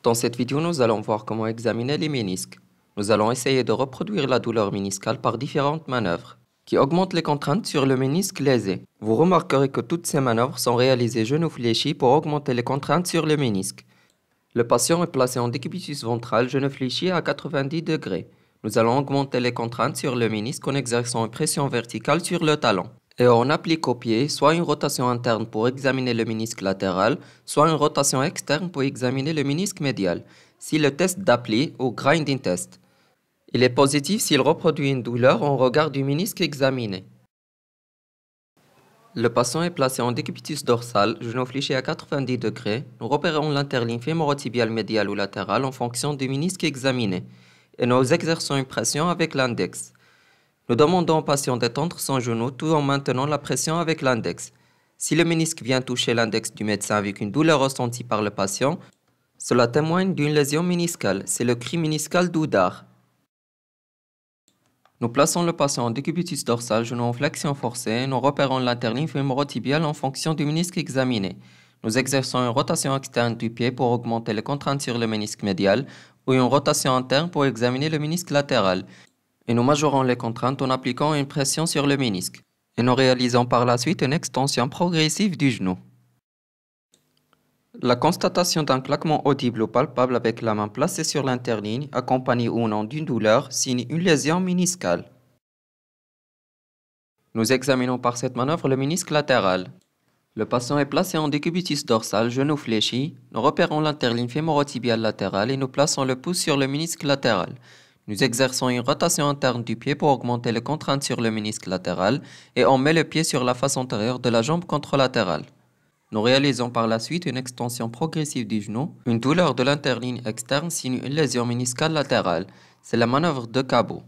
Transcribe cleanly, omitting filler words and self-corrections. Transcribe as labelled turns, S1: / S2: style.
S1: Dans cette vidéo, nous allons voir comment examiner les ménisques. Nous allons essayer de reproduire la douleur méniscale par différentes manœuvres qui augmentent les contraintes sur le ménisque lésé. Vous remarquerez que toutes ces manœuvres sont réalisées genoux fléchis pour augmenter les contraintes sur le ménisque. Le patient est placé en décubitus ventral, genou fléchi à 90 degrés. Nous allons augmenter les contraintes sur le ménisque en exerçant une pression verticale sur le talon. Et on applique au pied soit une rotation interne pour examiner le ménisque latéral, soit une rotation externe pour examiner le ménisque médial, si le test d'appli ou grinding test. Il est positif s'il reproduit une douleur en regard du ménisque examiné. Le patient est placé en décubitus dorsal, genou fléchi à 90 degrés. Nous repérons l'interligne fémorotibiale médiale ou latérale en fonction du ménisque examiné et nous exerçons une pression avec l'index. Nous demandons au patient d'étendre son genou tout en maintenant la pression avec l'index. Si le ménisque vient toucher l'index du médecin avec une douleur ressentie par le patient, cela témoigne d'une lésion méniscale. C'est le cri méniscal d'Oudar. Nous plaçons le patient en décubitus dorsal, genou en flexion forcée. Nous repérons l'interligne fémorotibiale en fonction du ménisque examiné. Nous exerçons une rotation externe du pied pour augmenter les contraintes sur le ménisque médial ou une rotation interne pour examiner le ménisque latéral. Et nous majorons les contraintes en appliquant une pression sur le ménisque. Et nous réalisons par la suite une extension progressive du genou. La constatation d'un claquement audible ou palpable avec la main placée sur l'interligne, accompagnée ou non d'une douleur, signe une lésion méniscale. Nous examinons par cette manœuvre le ménisque latéral. Le patient est placé en décubitus dorsal, genou fléchi. Nous repérons l'interligne fémorotibiale latérale et nous plaçons le pouce sur le ménisque latéral. Nous exerçons une rotation interne du pied pour augmenter les contraintes sur le ménisque latéral et on met le pied sur la face antérieure de la jambe contralatérale. Nous réalisons par la suite une extension progressive du genou. Une douleur de l'interligne externe signe une lésion méniscale latérale. C'est la manœuvre de Cabot.